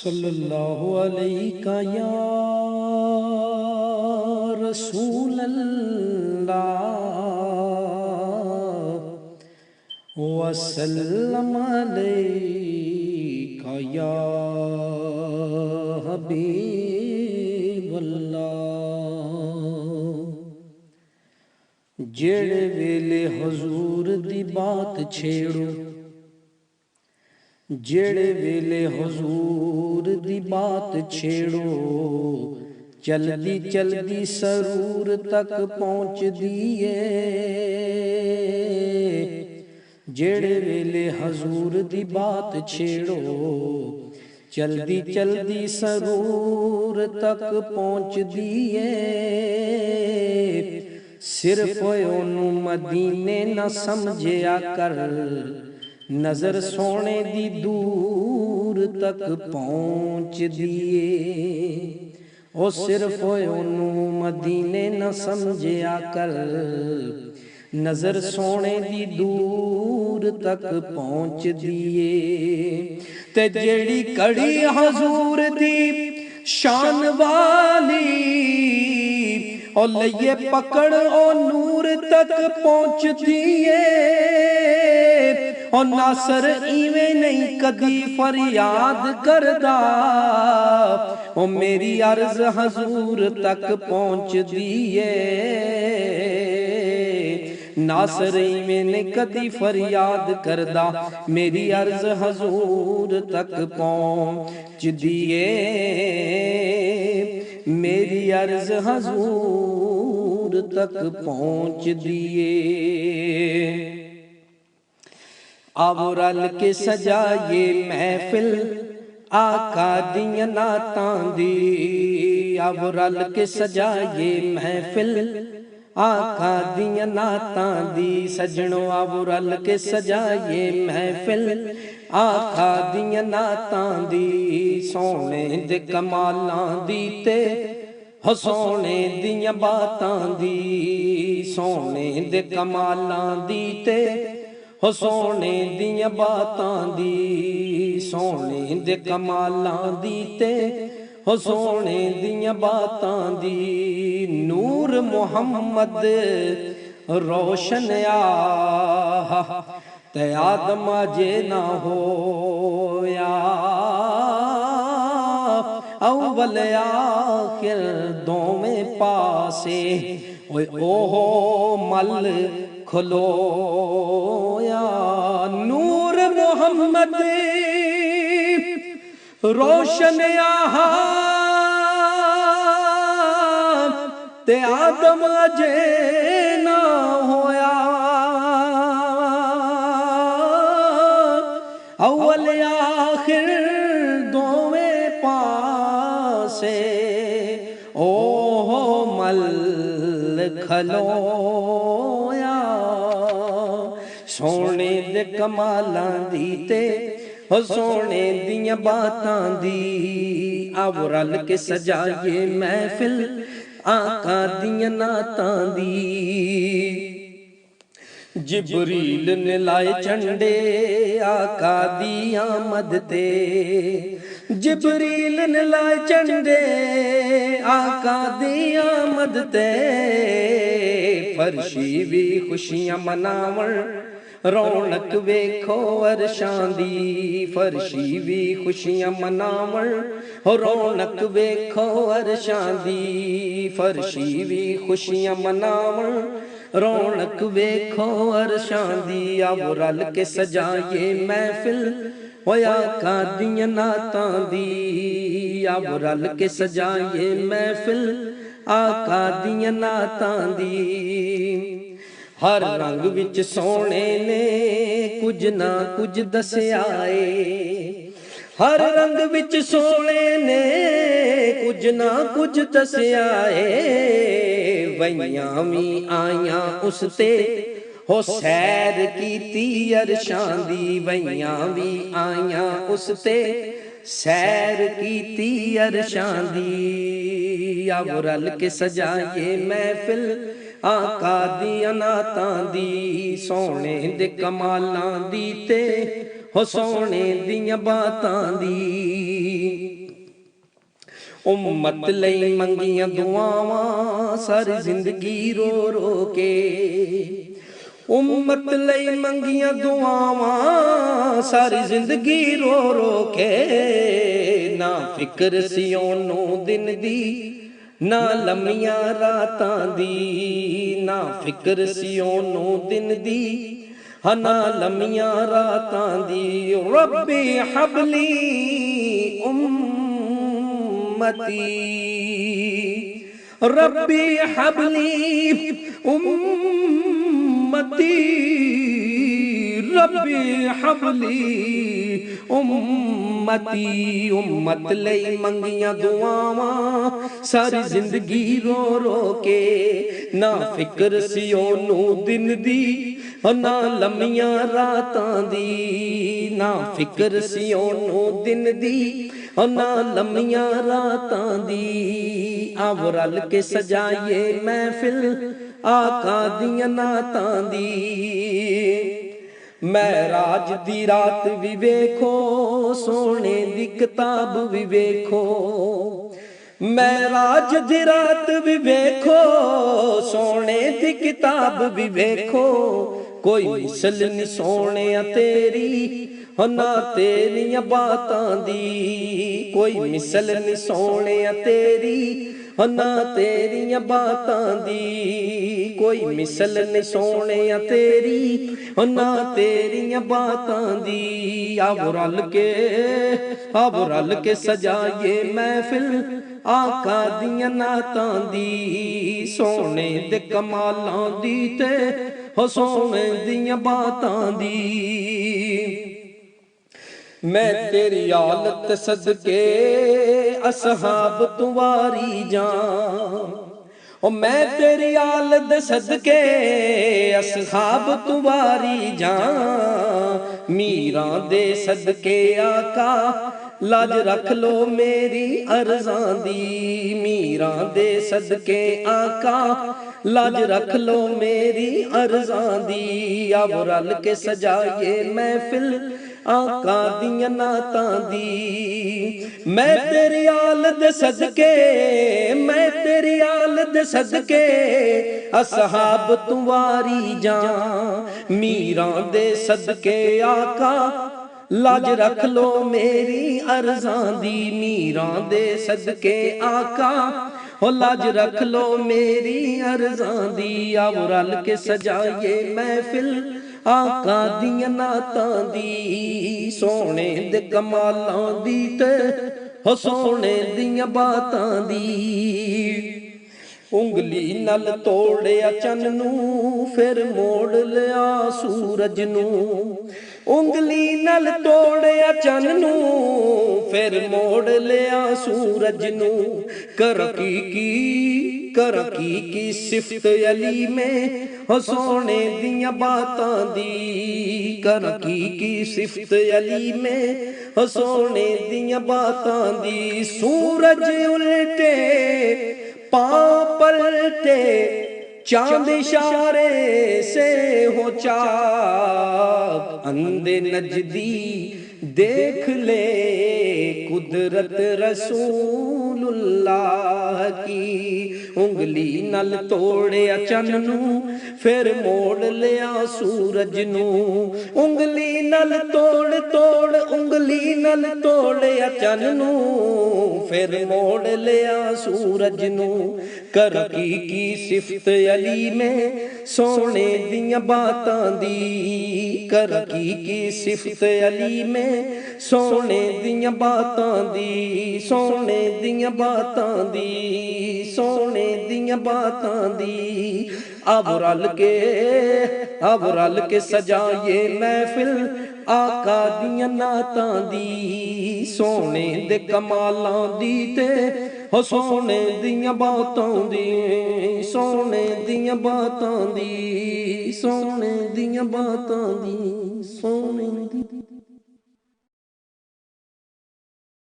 सल्लल्लाहु अलैका या रसूल अल्लाह वसल्लम अलैका या हबीब अल्लाह। जेड़े वेले हुजूर दी बात छेड़ो, जेड़े वेले हुजूर दी बात छेड़ो, चलदी चलदी सरूर तक पहुँच दिए। जेड़े वेले हुजूर दी बात छेड़ो, चलदी चलदी सरूर तक पहुँच दिए। सिर्फ ओनू मदीने न समझिया कर, नजर सोने दी दूर तक पहुँच दिए। ओ सिर्फ ओनू मदीने न समझिया कर, नजर सोने दी दूर तक पहुँच दिए। ते जेड़ी कड़ी हजूर दी शान वाली, ओ लइए पकड़ ओ नूर तक पहुँच दिए। ओ नासर इवें नहीं कदी फरियाद करदा, ओ मेरी अर्ज हजूर तक पहुँच दिए। नासर इवें नहीं कदी फरियाद करदा, मेरी अर्ज हजूर तक पहुँच दिए। मेरी अर्ज हजूर तक पहुँच दिए। आओ रल के सजाइए महफिल आका दियां नातां दी। आओ रल के सजाइए महफिल आका दियां नातां दी। सजणों आओ रल के सजाइए महफिल आका दियां नातां दी। सोने दे कमालां दी ते हो सोने दियां बातां दी। सोने दे कमालां दी ते हो सोने दियां बातां दी। सोने दे कमालां दी ते हो सोने दियां बातां दी। नूर मुहम्मद रोशन आ ते आदम अजे ना होया। अव्वल आखिर दोवें पासे ओए ओहो मल खलोया। नूर मुहम्मद रोशन आहा ते आदम अजे ना होया। अव्वल आखिर दोवें पासे ओहो मल खलोया। सोने दे कमालां दी ते हो सोने दियां बातां दी। अब रल के सजाइए महफिल आका दियां नातां दी। जिबरील ने लाए झंडे आका दी आमद ते। जिबरील ने लाए झंडे आका दी आमद ते। फर्शी भी खुशियां मनावण रौनक वेखो अरशां दी। फर्शी भी खुशियां मनावण रौनक वेखो अरशां दी। फर्शी भी खुशियां मनावण रौनक वेखो अरशां दी। अब रल के सजाइए महफिल होया का दियां नातां दी। अब रल के सजाइए महफिल आका दियां नातां दी। हर रंग विच सोने ने कुछ ना कुछ दस्या ए। हर रंग विच सोने ने कुछ ना कुछ दस्या ए। वैयां भी आइयां उसते हो सैर कीती अरशां दी। वैयां भी आइयां उसते सैर कीती अरशां दी। अब रल के सजाइए महफिल आका दियां नातां दी। सोने दे कमालां दी ते हो सोने दियां बातां दी। उम्मत लई मंगियां दुआवां सारी जिंदगी रो रो के, उम्मत लई मंगियां दुआवां सारी जिंदगी रो रो के। ना फिक्र सी ओनू दिन दी ना लम्मियां रातां दी, ना फिक्र सी ओनू दिन दी ना लम्मियां रातां दी। रब्बी हबली उम्मती, रब्बी हबली उम्मती, रब्बी हबली उम्मती। उम्मत लई मंगियां दुआवां सारी जिंदगी रो रो के। ना फिक्र सी ओनू दिन दी ना लम्मियां रातां दी, ना फिक्र सी ओनू दिन दी ना लम्मियां रातां दी। आओ रल के सजाइए महफिल आका दियां नातां दी। महराज दी रात भी वेखो सोने दी किताब भी वेखो, महराज दी रात भी वेखो सोने दी किताब भी वेखो। कोई मिसल नहीं सोने तेरी ना तेरियां बातां दी, कोई मिसल नहीं सोने तेरी ना तेरियां बातां दी, कोई मिसल नहीं सोने तेरी ना तेरियां बातां दी। आओ रल के सजाइए महफिल आका दियां नातां दी। सोने दे कमालां दी ते हो सोने दियां बातां दी। मैं तेरी आलत सदके असहाब तुवारी जां, ओ मैं तेरी आलत सदके असहाब तुवारी जां। मीरां दे सदके आका लाज रख लो मेरी अर्ज़ां दी, मीरां दे सदके आका लाज रख लो मेरी अर्ज़ां दी। अब रल के सजाइए महफिल आका दियां नातां दी। मैं तेरी आल दे सदके, मैं तेरी आल दे सदके असहाब तुवारी जां। मीरां दे सदके आका लाज रख लो मेरी अर्ज़ां दी, मीरां दे सदके आका हो लाज रख लो मेरी अर्ज़ां दी। आओ रल के सजाइए महफिल आका दियां नातां दी। सोने दे कमालां दी ते हो सोने दियां बातां दी। उंगली नल तोड़िया चन्न नूं फिर मोड़ लिया सूरज नूं, उंगली नल तोड़िया चन्न नूं फिर मोड़ लिया सूरज नूं। कर की सिफत अली में हो सोने दियां बातां दी, कर की सिफत अली में हो सोने दियां बातां दी। सूरज उल्टे पांव पलटे चांद इशारे से हो चाक, अंधे नजदी देख ले कुदरत रसूलुल्लाह की। उंगली नल तोड़िया चन्न नूं फिर मोड़ लिया सूरज नूं, उंगली नल तोड़ उंगली नल तोड़िया चन्न नूं फिर मोड़ लिया सूरज नूं। कर की सिफत अली में सोने दियां बातां दी, कर की सिफत अली में सोने दियां बातां दी। सोने दियां बातां दी, सोने दियां बातां दी। अब रल के सजाइए महफिल आका दियां नातां दी। सोने दे कमालां दी ते हो सोने दियां बातां दी, सोने दियां बातां दी, सोने दियां बातां दी, सोने दी।